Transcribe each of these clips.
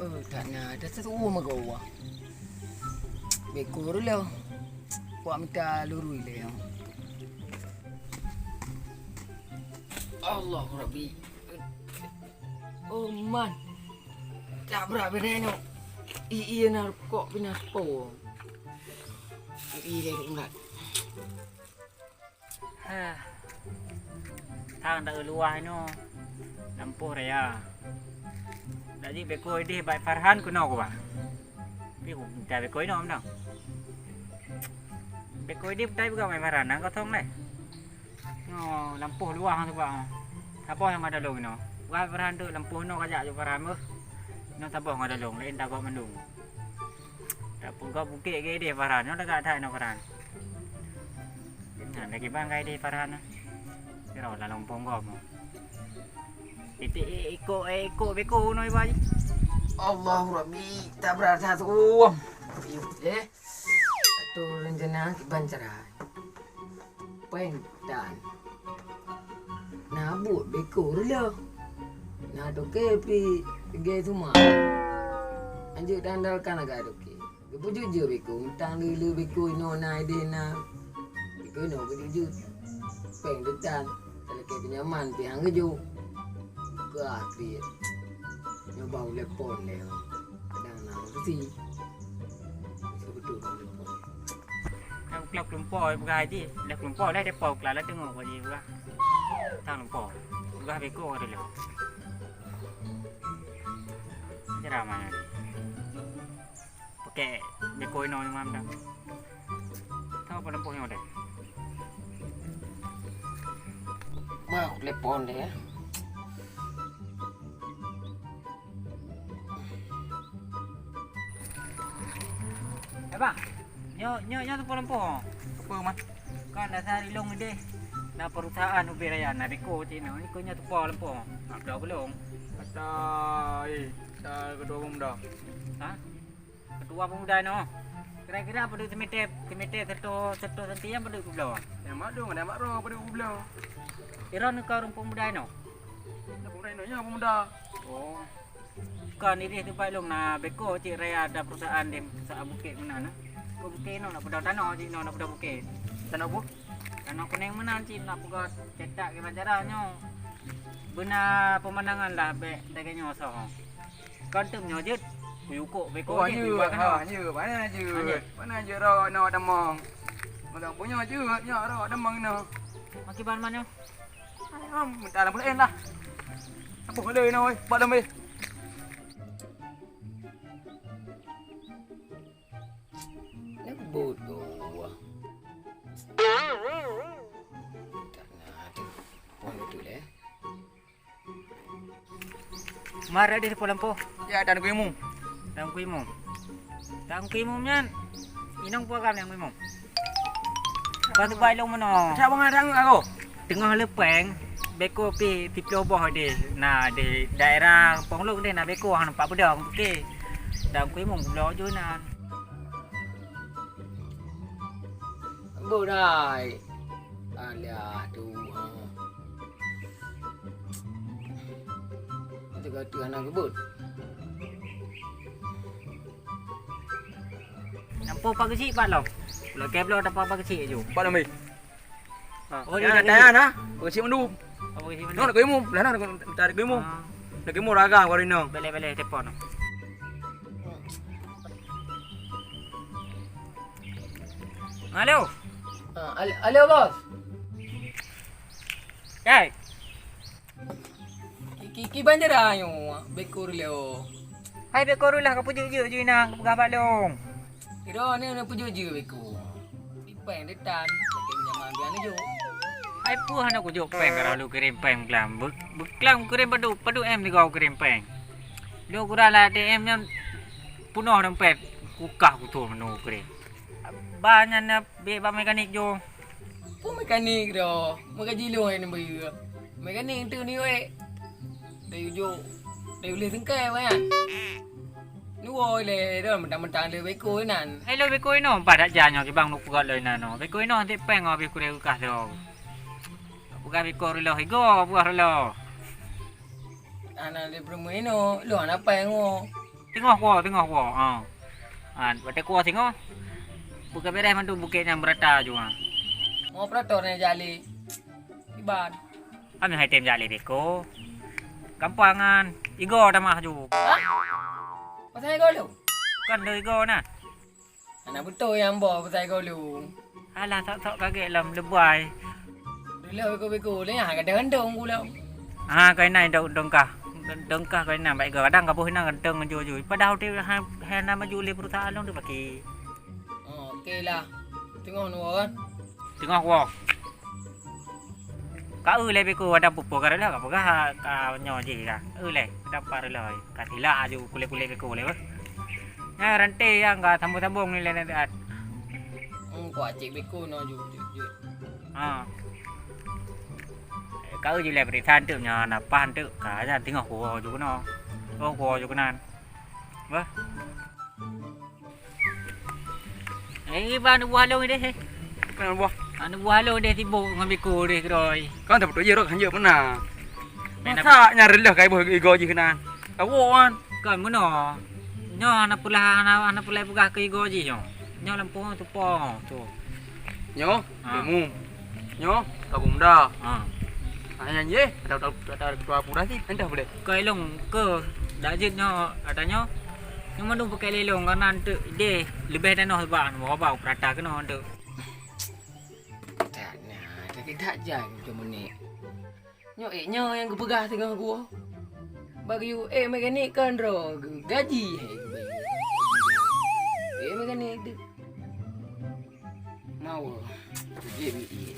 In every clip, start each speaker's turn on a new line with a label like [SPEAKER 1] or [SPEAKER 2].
[SPEAKER 1] Tak nak. Dah satu magawa. Bekor lah. Buat minta lurui lah. Allah Rabbi. Oh man. Tak berapa renok. Iya nak kok binas po. Iya dah nak.
[SPEAKER 2] Thang tak luah no. Lampuh raya. Jadi bekoi di baik Farhan kuno ko ba. Pi ko minta bekoi no amdang. Bekoi di tai bukan baik Farhan nang kotong le. No lampuh luah tu ba. Apa yang ada long no. Wa Farhan tu lampuh no kajak jo Farhan meh. No tabah ngada long lain tak kau mendung. Tak pun kau bukit ke dia Farhan no dekat thai no Farhan. Nah lagi bangkai di Farhan. Kira lah lompong kau. Titik ikut beko no ibu.
[SPEAKER 1] Allah Rabbi. Tak berasa tu. Atau rencana bancaran. Pentan. Nabut beko lah. Nah doke pi ge semua. Anjuk dandalkan agak doke. Gebuju je beko. Mentang dulu beko no na idena. Beko no gebuju. Peng detan. Kalau ke penyaman pi hang geju. Gak kriat. Nyoba lepon le. Kadang nak si. Betul lepon.
[SPEAKER 2] Kau kelak lumpur bukan je. Lek lumpur lah depa kelak lah tengok kau je bukan. Tang lumpur. Bukan beko ada le. Jarang mana ni. Pakai beko ino ni mam dah. Tahu apa lumpur yang ada?
[SPEAKER 1] Mau lepon deh.
[SPEAKER 2] Bang, nyo tu lumpur. Apa mah? Kan dah sehari long deh. Na perusahaan ubi raya na beko cina. Ni ko nya tu lumpur. Ada belum?
[SPEAKER 3] Kata dah kedua pemuda.
[SPEAKER 2] Ha? Kedua pemuda no. Kira-kira pada semete seto senti yang pada belau.
[SPEAKER 3] Yang mak dong, ada mak roh pada belau.
[SPEAKER 2] Kira nak kau rumput pemuda no.
[SPEAKER 3] Dah pemuda ino nya pemuda.
[SPEAKER 2] Oh. Kan ini tu baik long na beko cik raya ada perusahaan di Sa Bukit mana na. Ko bukit no nak pada tanah cik no nak pada bukit.
[SPEAKER 3] Tanah bu?
[SPEAKER 2] Tanah kuning mana cik nak buka cetak ke majaranyo. Benar pemandangan lah be dagangnya so. Kan tu nyojut kuyukuk beko
[SPEAKER 3] Oh,
[SPEAKER 2] je
[SPEAKER 3] ha, je. Mana je? Mana je roh no damang. Mana punya je, nya roh damang no.
[SPEAKER 2] Akibat mana?
[SPEAKER 3] Ai minta lah pula lah. Apa boleh no oi, buat dah meh.
[SPEAKER 1] Bodoh. Tak nak tu. Pon betul eh.
[SPEAKER 2] Marah di depan lampu.
[SPEAKER 3] Ya dan kuimu.
[SPEAKER 2] Dalam kuimu. Dalam kuimu nyan. Inang puakam yang kuimu. Kau tu baik long mana?
[SPEAKER 3] Siapa ngadang aku?
[SPEAKER 2] Tengah lepeng. Beko pi ploboh de. Nah di daerah Ponglok de na beko hang nampak pedang okey. Dalam kuimu pula junan.
[SPEAKER 1] Bodai. Alah tu. Kita kata anak kebut.
[SPEAKER 2] Nampak apa kecil pak lo? Kalau keblo ada apa kecil je.
[SPEAKER 3] Buat dah meh.
[SPEAKER 2] Oh
[SPEAKER 3] Ya
[SPEAKER 2] dia
[SPEAKER 3] dah nah. Kecil mendu.
[SPEAKER 2] apa kecil
[SPEAKER 3] No
[SPEAKER 2] mana?
[SPEAKER 3] nak kuimu, lah nak minta kuimu. Nak kuimu raga kau rino.
[SPEAKER 2] Bele telefon. Halo.
[SPEAKER 1] Halo bos.
[SPEAKER 2] Kai.
[SPEAKER 1] Ki banjar ayo. Bekor leo.
[SPEAKER 2] Hai beko rulah kau pujuk je inang pegang balong.
[SPEAKER 1] Kira ni nak pujuk je bekor. Ipeng detan. Lagi menyaman biar ni jo.
[SPEAKER 2] Ai puh anak aku jok peng kalau lu kirim peng kelam. Beklam kirim padu em ni kau kirim peng. Lu kurala DM nya punuh dompet. Kukah ku tu menu kirim. Banyaknya bebas mekanik jo.
[SPEAKER 1] Pun mekanik dah. Mekaji lu ni bayar. Mekanik tu ni weh. Dari jo. Dari boleh tengkai kan. Ni woi le dah mentang-mentang le beko nan.
[SPEAKER 2] Ai lu beko ino pada janyo ki bang nu pukat le nano. Beko ino nanti peng abi ku re kukah do. Bukan beko relo higo buah relo.
[SPEAKER 1] Anak le promo ino, lu anak peng ngo.
[SPEAKER 2] Tengok gua. Bata gua tengok. Bukan beres mantu bukit yang berata juga.
[SPEAKER 1] Mau operator ni jali. Iban.
[SPEAKER 2] Kami hai tem jali beko. Kampangan. Igo dah mah ju.
[SPEAKER 1] Pasal kau lu.
[SPEAKER 2] Kan le igo nah.
[SPEAKER 1] Anak betul yang bawa pasal kau lu.
[SPEAKER 2] Alah tak kaget lam lebai.
[SPEAKER 1] Dulu beko-beko ni kadang-kadang pula.
[SPEAKER 2] Cái này đông cả cái nào vậy kadang ka boh nang deng ju padahal dia ha nama ju le perusahaan long dia pakai.
[SPEAKER 1] Oh, okey lah. Tengok nu kan.
[SPEAKER 2] Tengok gua. Ka le beko ada pupo ka lah ka nyo ji ka. Le dapat le ka tila ju kule beko le. Ya rante yang ka sambung-sambung ni le nanti.
[SPEAKER 1] Kau cik beko no ju.
[SPEAKER 2] Ka ju le perusahaan tu nya na pan tu ka ja tengok gua ju no. Oh gua ju kanan. Wah. Ba nu buah long ni deh.
[SPEAKER 3] Kan buah.
[SPEAKER 2] Anu buah long deh tibo ngan beko deh kroi.
[SPEAKER 3] Kan tak betul je rok hanya mana. Masa nyari lah kai boh igo je kenan. Awan.
[SPEAKER 2] Kan mana? Nyo anak pula pegah ke igo je nyo. Nyo lampung tu po tu.
[SPEAKER 3] Nyo, demu. Nyo, tabung dah. Hanya je, ada ketua pura sih, entah boleh.
[SPEAKER 2] Kai long ke dajit nyo adanya. Yang mana pakai lelong kanan tu dia lebih dan noh sebab mau bawa perata ke noh tu.
[SPEAKER 1] Tak nak, tak jang macam ni. Nyo yang kepegah tengah gua. Bagi you mekanik kan ro gaji mekanik tu. Mau GBE.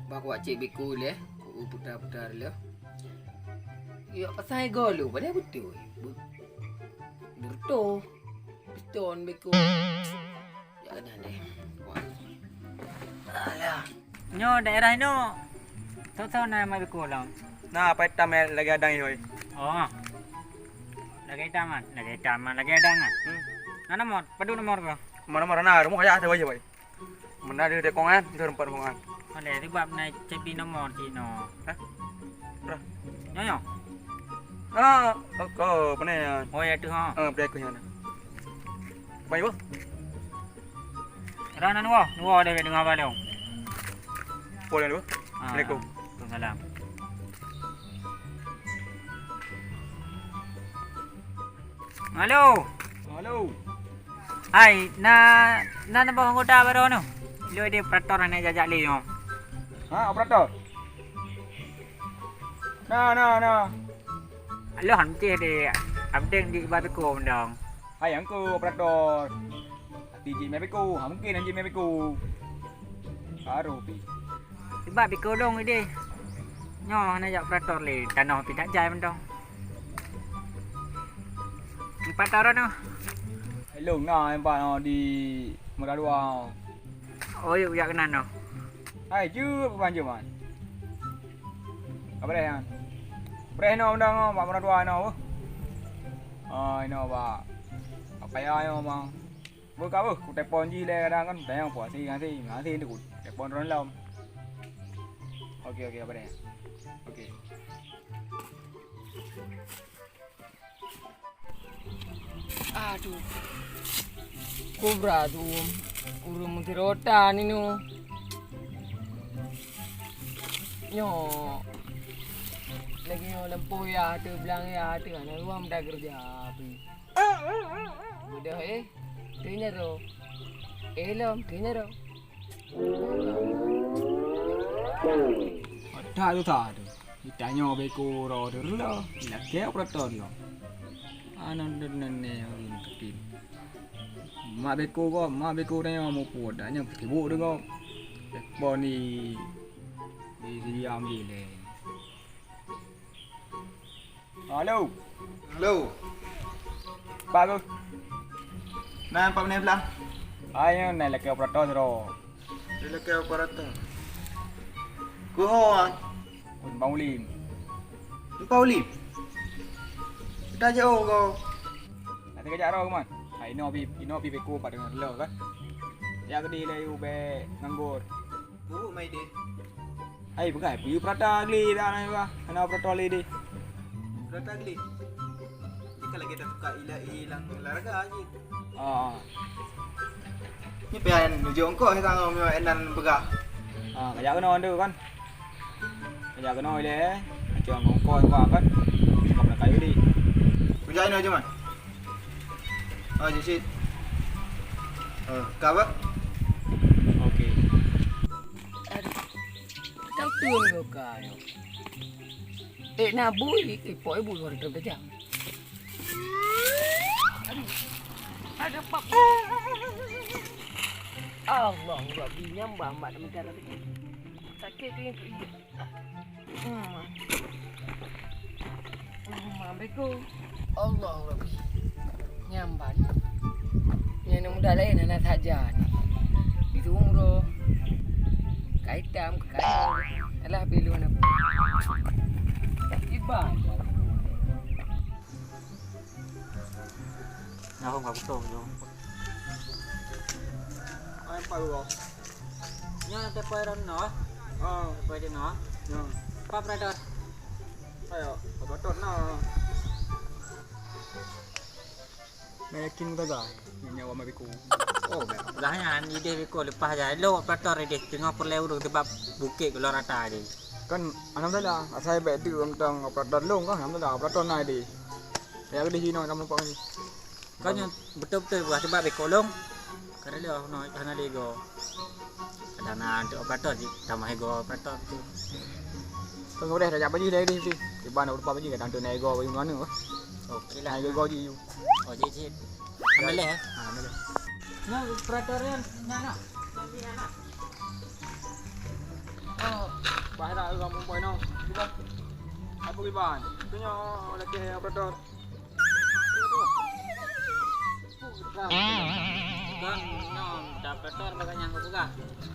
[SPEAKER 1] Bawa cik biku le, ku putar-putar le. Ya pasal golu pada betul. Betul. Piston biku. Ya dah deh. Alah.
[SPEAKER 2] Nyo daerah no. Tahu nama beko lang.
[SPEAKER 3] Nah, apa tam lagi ada ni hoy.
[SPEAKER 2] Oh. Lagi taman, lagi ada ngah. Mana nomor? Padu nomor ke?
[SPEAKER 3] Mana na, rumah kaya ada aja boy. Mana dia kongan, dia rempat kongan.
[SPEAKER 2] Ada sebab naik cepi nomor ti no.
[SPEAKER 3] Hah? Berah.
[SPEAKER 2] Nyo.
[SPEAKER 3] Kau mana ya?
[SPEAKER 2] Oh ya tu ha.
[SPEAKER 3] Break nya. Baik boh.
[SPEAKER 2] Rana nuwa dia dengar balong.
[SPEAKER 3] Boleh dulu. Assalamualaikum.
[SPEAKER 2] Waalaikumsalam. Halo. Hai, na bawang kota baru no. Lu dia operator nak jajak le no.
[SPEAKER 3] Ha, operator. Nah.
[SPEAKER 2] Lu hanti dia update di babeko mendong.
[SPEAKER 3] Hai angku operator. DJ Mebeku, mungkin anjing Mebeku. Baru pi.
[SPEAKER 2] Sebab beko dong dia. Nyo nak jajak operator le, tanah pi nak jai mendong. 4 tahun no.
[SPEAKER 3] Hello, nah empat di Meradua.
[SPEAKER 2] Oh, yuk ya kenan no.
[SPEAKER 3] Hai, ju panjang man. Apa dah? Pre no undang mak Meradua no. No ba. Apa ya yo mang. Bữa cáo ku telefon ji le kadang kan tayang puasi ngasi ni ku telefon ron lam. Okey apa dah? Okey.
[SPEAKER 1] Aduh. Kobra tu. Urung mesti rotan ni nu. Nyo. Lagi nyo lempoh ya tu belang ya tu kan ruam dah kerja api. Udah tanya ro. Lom tanya ro.
[SPEAKER 3] Ada tu tak ada. Ditanya beko ro tu lah. Nak ke operator dia. Anan ne kepin. Mak beko tanya mau puat dah sibuk dengar. Ekor ni diam je le. Halo. Bagus.
[SPEAKER 4] Nah, Pak Meneh bilang.
[SPEAKER 3] Ayo naik lagi operator ro.
[SPEAKER 4] Dia lagi operator. Kuhoan.
[SPEAKER 3] Bang Lim.
[SPEAKER 4] Pauli. Kita jauh kau.
[SPEAKER 3] Nanti kerja ro man. Ino pi beko pada dengan lo kan. Ya ke di le be nganggur.
[SPEAKER 4] Mai dia.
[SPEAKER 3] Hai pegai pi prata gli dah nai ba. Kena prata le di.
[SPEAKER 4] Prata geli. Jika lagi kita suka hilang olahraga aja.
[SPEAKER 3] Ah.
[SPEAKER 4] Ni pian nuju engkau sekarang memang enan begah.
[SPEAKER 3] Ah, kaya kena tu kan. Kaya kena le. Macam ngongkoi ba kan. Kau nak kayu di.
[SPEAKER 4] Kerjain aja man. Ah, jadi. Kau apa?
[SPEAKER 3] Okey.
[SPEAKER 1] Tao tương được cả rồi. Để nào bụi cái phổi bụi còn được chứ. Ada pak. Allah Rabbi nyambah mak negara ni. Sakit tu yang tu. Mambeku. Allah Rabbi. Nyambah. Yang muda lain anak saja ni. Itu umroh. Kaitam ke kayu. Alah bilu nak. Ibang.
[SPEAKER 2] Nào không có betul tu.
[SPEAKER 3] Ai pa lu.
[SPEAKER 2] Nya tepai ron no.
[SPEAKER 3] Ah,
[SPEAKER 2] Tepai dia no.
[SPEAKER 3] ya.
[SPEAKER 2] Apa brother?
[SPEAKER 3] Ayo, betul na. Mekin muda ga. Nyawa mabiku.
[SPEAKER 2] Oh, lahnya ide beko lepas aja. Lo operator ide tengah perlu urung sebab bukit keluar rata ni.
[SPEAKER 3] Kan alhamdulillah saya baik tu tentang operator long kan alhamdulillah operator naik di. Ya ke di sini nama pak ni.
[SPEAKER 2] Kau yang betul-betul buat sebab beko long. Kerana dia no kerana dia go. Kadang untuk operator di tambah go operator tu.
[SPEAKER 3] Kan udah dah baju dah di sini. Di mana lupa baju kadang tu naik go bagi mana ke.
[SPEAKER 2] Okey lah.
[SPEAKER 3] Naik go ji.
[SPEAKER 2] Oh, jadi. Ambil eh.
[SPEAKER 3] Ambil.
[SPEAKER 2] Nah, operator yang mana?
[SPEAKER 3] Oh, bahaya kamu poin no. Kita apa kiban? Punya lagi operator.
[SPEAKER 2] Kan, no, operator baganya aku buka.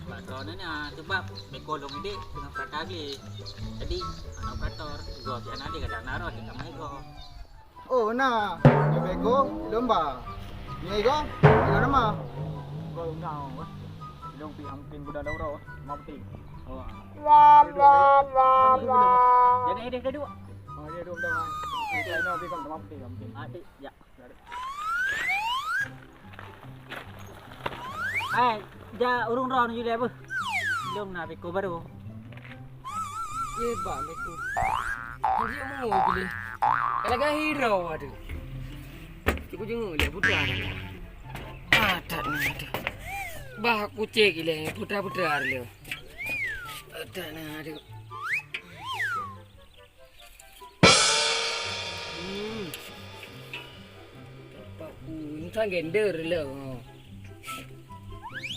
[SPEAKER 2] Operator ni sebab bekolong ini dengan operator lagi. Jadi, operator go di anak dia kadang naruh di kamar go.
[SPEAKER 4] Oh, nah. Ni bego lomba. Ni go. Ni nama.
[SPEAKER 3] Kau tahu kan? Dong pi hampir budak daurau, mau peti. Oh.
[SPEAKER 2] Jadi ini kedua.
[SPEAKER 3] Oh, dia dong dah. Kita no pi kau mau peti hampir.
[SPEAKER 2] Ati, ya. Ja urung ron ju dia apa? Belum nak beko baru.
[SPEAKER 1] Ye bang beku. Jadi mau beli. Kalau kan hero ada. Cuba jenguk dia putra. Ah tak nak. Bah aku cek gila putra-putra dia. Tak nak ada. Apa pun tak gender lah.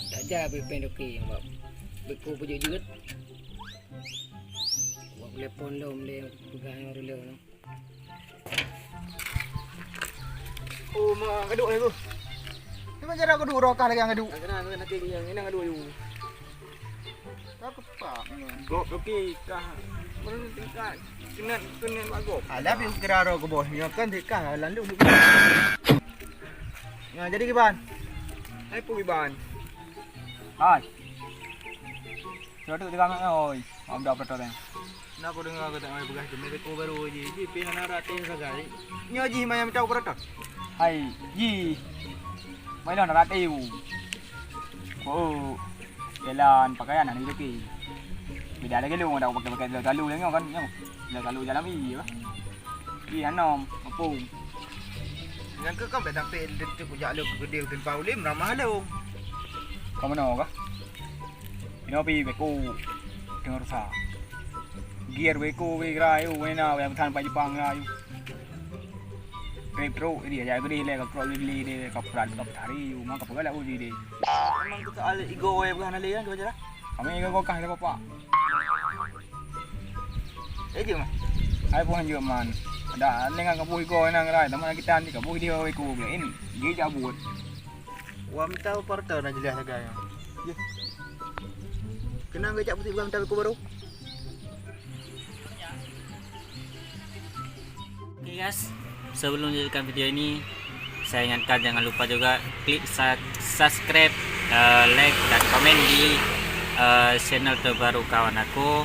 [SPEAKER 1] Tak jadi pendokey bab. Beku pujut-jut. Buat telepon lom dia pegang orang dia.
[SPEAKER 4] Oh, mak kaduk ni tu. Ni macam mana kaduk rokah lagi yang kaduk?
[SPEAKER 3] Kena nanti yang ini ngadu you.
[SPEAKER 4] Tak kepak.
[SPEAKER 3] Gop okey kah. Mana tingkat. Kena bagus.
[SPEAKER 4] Alah pi kira ro ke bos. Ni kan dekat lalu. Ya, jadi kiban.
[SPEAKER 3] Hai pu kiban. Hai. Sudah tu kami oi. Am dah operator ni.
[SPEAKER 4] Nak aku dengar kata mai begas demi beko baru je. Ji pi hana ratin sagai. Ni ji mai minta operator.
[SPEAKER 3] Hai, ji. Mai dah nak tiu. Oh. Jalan pakaian ni lagi. Beda lagi lu dah pakai lalu lagi kan. Yang lalu jalan ni apa? Ji hanom, apa?
[SPEAKER 4] Yang ke kau datang pe detik pujak lu ke gede tin Paulim ramah lu.
[SPEAKER 3] Kau mana kah? Ini api beko dengar sah. Gear beko berai, wena yang tahan pai Jepang rayu. Retro dia jaga dia le kau beli dia kau peran kau cari, mak kau pegang uji dia.
[SPEAKER 4] Memang tu soal ego we bukan ale kan baca dah.
[SPEAKER 3] Kami kau kah ada apa?
[SPEAKER 4] Je mah.
[SPEAKER 3] Hai pun hanya man. Ada lengan kau bui kau nang rai, taman kita ni kau bui dia beko ni. Dia jabut.
[SPEAKER 4] Wa minta operator nak jelas sagai. Ye. Kena ngajak putih bukan minta beko baru.
[SPEAKER 2] Oke guys, sebelum menjadikan video ini, saya ingatkan jangan lupa juga klik subscribe, like dan komen di channel terbaru kawan aku.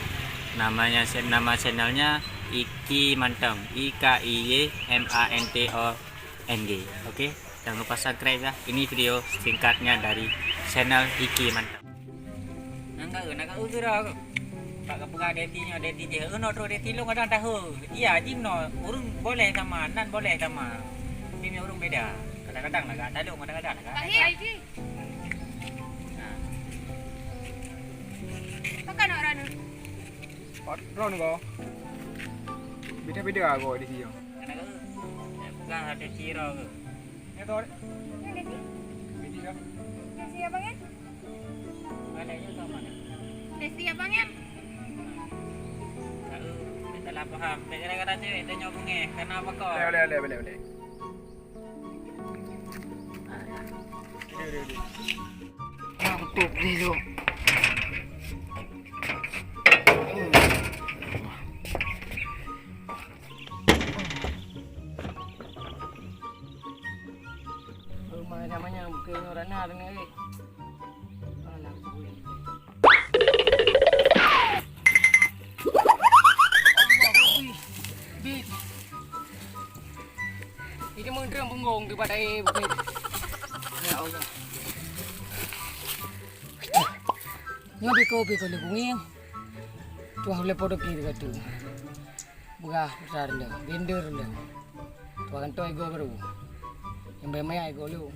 [SPEAKER 2] Nama channelnya Iki Mantong, IKIYMANTONG. Oke, jangan lupa subscribe ya. Ini video singkatnya dari channel Iki Mantong. Nangka usura Pak kepenga detinya deti dia tro deti lu kadang tahu. Iya jing no urung boleh sama nan boleh sama. Ini urung beda. Kadang-kadang agak talung kadang-kadang agak.
[SPEAKER 5] Ahi. Pakai nak ranu.
[SPEAKER 3] Ron kok. Beda-beda kok di sini.
[SPEAKER 2] Bukan ada siro ke.
[SPEAKER 3] Ya toh.
[SPEAKER 5] Ini desi.
[SPEAKER 3] Beda.
[SPEAKER 5] Desi abang ya?
[SPEAKER 2] Ada yang sama mana?
[SPEAKER 5] Desi abang ya?
[SPEAKER 2] Salah paham. Kata-kata cewek tanya bunga. Kenapa kau?
[SPEAKER 3] Boleh.
[SPEAKER 1] Mantap ni tu. Rumah namanya bukan orang nak ni. Alah gue. Bit. Ini mengderang bengong daripada bukit. Ya Allah. Nyobi ko le bunging. Tuah le podok ni dekat tu. Buka besar le, binder le. Tuah kan toy go baru. Yang bayar go lu.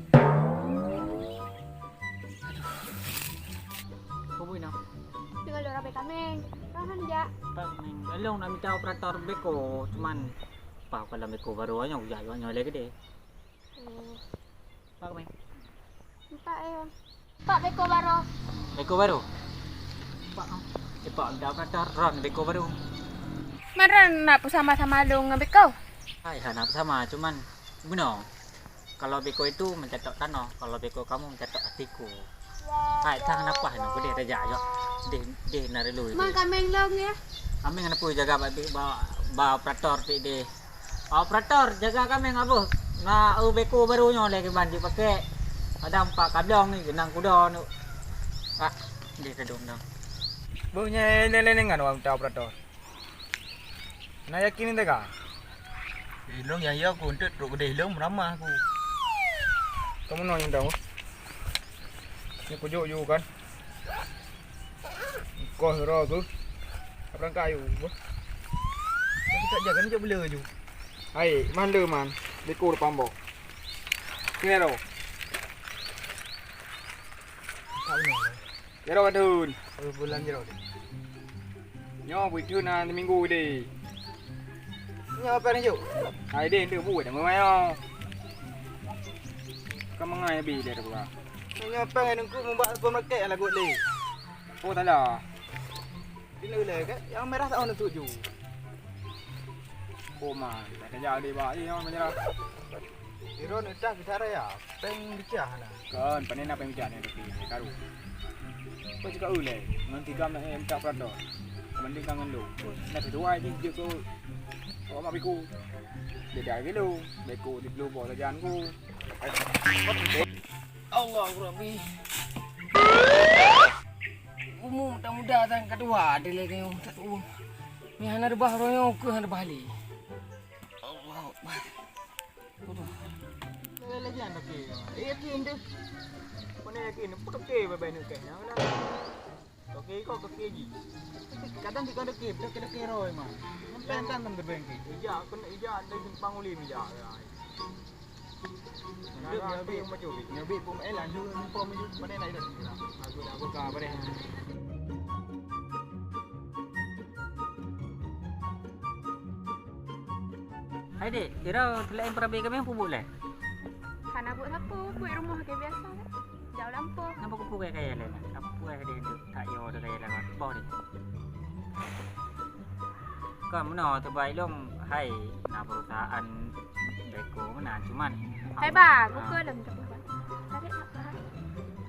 [SPEAKER 2] Kau boleh nak?
[SPEAKER 5] Tinggal orang baik kami. Tahan je.
[SPEAKER 2] Along nak minta operator beko, cuman pak kalau beko baru aja ujar lagi deh. Pak main.
[SPEAKER 5] Pak Pak beko baru.
[SPEAKER 2] Beko baru. Pak cepat dah operator run beko baru.
[SPEAKER 5] Mana nak bersama-sama lu dengan beko?
[SPEAKER 2] Hai, nak sama, cuman benar. Kalau beko itu mencetak tanah, kalau beko kamu mencetak hatiku. Hai, tang apa nak kau dia raja yo. Dia nari lu.
[SPEAKER 5] Mak kami long ya.
[SPEAKER 2] Kami kena pergi jaga ba operator dia. Operator jaga kami ngapa? Na beko barunya lagi banji pakai. Ada 4 kablong ni genang kuda ni. Ah, dia kedong dah.
[SPEAKER 3] Bunyi leleng-lengan orang tahu operator. Nak yakin ni tak?
[SPEAKER 4] Hilong yang ya aku untuk truk gede hilong meramah aku.
[SPEAKER 3] Kamu nak yang tahu? Ni pujuk you kan? Kau hero tu. Apa kayu?
[SPEAKER 4] Kita jaga ni je bela je.
[SPEAKER 3] Hai, mana man? Beko depan bawah. Kira.
[SPEAKER 4] Tak benar.
[SPEAKER 3] Kira kadun.
[SPEAKER 4] Bulan je dah.
[SPEAKER 3] Nyo buat tu na minggu deh.
[SPEAKER 4] Ni apa ni je?
[SPEAKER 3] Hai deh, dia buat dah memang. Kamu ngai bi dia tu.
[SPEAKER 4] Ni apa yang aku membuat supermarket yang lagu ni.
[SPEAKER 3] Oh tak lah.
[SPEAKER 4] Bila le kan? Yang merah tak nak tuju.
[SPEAKER 3] Oh man, tak kerja dia baik yang macam
[SPEAKER 4] Hero ni dah kita raya. Peng bicah lah.
[SPEAKER 3] kan, panen apa yang macam ni tapi karu. Kau cakap ulai, nanti kau nak minta operator. Mending kangen lu. Nak kedua je je kau. Kau mak biku. Dia dah gelo, biku di blue ball jalan ku.
[SPEAKER 1] Allah Rabbi. Umum muda-muda tan kedua ada lagi yang tak tahu. Ni hana rebah royo ke hana bali. Allah Akbar.
[SPEAKER 4] Lagi anak ke. Yakin dia. Mana yakin? Putak ke babai nak kena lah. Okey kau ke ji. Kadang kita ada ke, kita kena kero memang. Sampai kan tam terbengki. Ija kena ija ada simpang uli ija. Dia bi macam ni. Dia bi pun lanjut pun mana nak ida. Aku dah buka bare.
[SPEAKER 2] Hai dek, kira selain perabai kami apa boleh?
[SPEAKER 5] Hana buat apa? Buat rumah kayak biasa kan? Jauh lampu.
[SPEAKER 2] Nampak kupu kaya lain. Apa dia tak yo ada kaya lain. Bawa ni. Kamu nak terbaik dong. Hai, nak perusahaan beko mana cuman.
[SPEAKER 5] Hai bah, buka dalam tu. Tarik apa?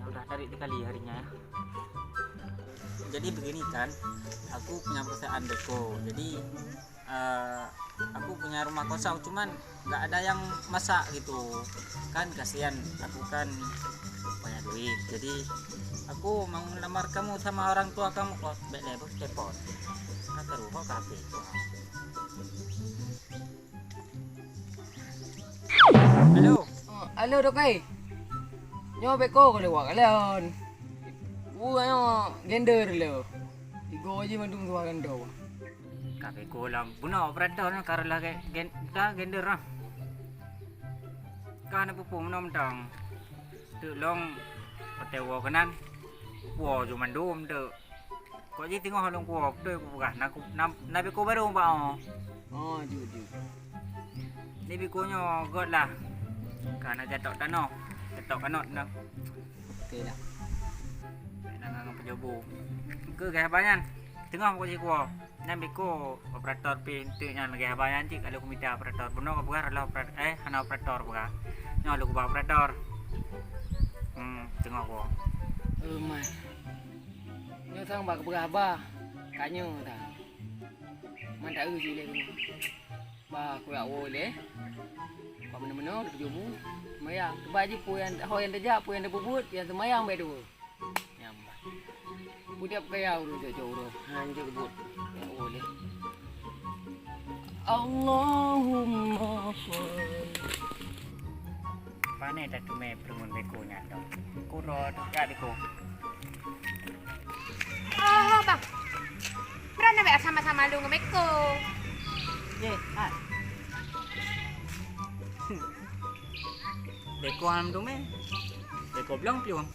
[SPEAKER 2] Udah tarik sekali harinya ya. Jadi begini kan, aku punya perusahaan beko. Jadi aku punya rumah kosong cuman nggak ada yang masak gitu kan, kasihan aku kan banyak duit. Jadi Aku mau melamar kamu sama orang tua kamu kok. Baik bos telepon. Kata rumah kafe. Halo.
[SPEAKER 1] Alo dok ai. Nyo beko ko lewak alon. Nyo gender lo. Igo aja mandung tua gendo.
[SPEAKER 2] Kafe kolam. Buno operator na karela gender lah. Kana pupung nom dong. Tu long patewo kanan. Wo jo mandum tu. Ko ji tengok halong ko tu bukan na beko baru ba.
[SPEAKER 1] Oh ju.
[SPEAKER 2] Ni bekonyo god lah. Kana jatok tanah. Jatok kanot dah.
[SPEAKER 1] Okey lah.
[SPEAKER 2] Nang penjobo. Ke gaya banyan. Tengah ko ji ko. Nan beko operator pintu nya gaya banyan ji kalau kumita operator. Buno ko bukan lah operator hana operator bukan. Nyo lu ko operator. Tengah ko.
[SPEAKER 1] Mai. Nyo sang bak beraba. Kanyo ta. Man tak uji le tu. Ba ku ya ole. Kau mana-mana di penjobo. Mayang. Kebaji puyan hoyan dejak puyan de bubut yang semayang bae dua. Nyambah. Budak kaya urus jauh. Hanje kebut. Ya boleh. Allahumma
[SPEAKER 2] Pane tak tume permun beko nya dong. Ku ro tak beko.
[SPEAKER 5] Oh, bang. Berana baik sama-sama lu ngemeko.
[SPEAKER 2] Ye, ah. Beko am tume. Beko belum pion.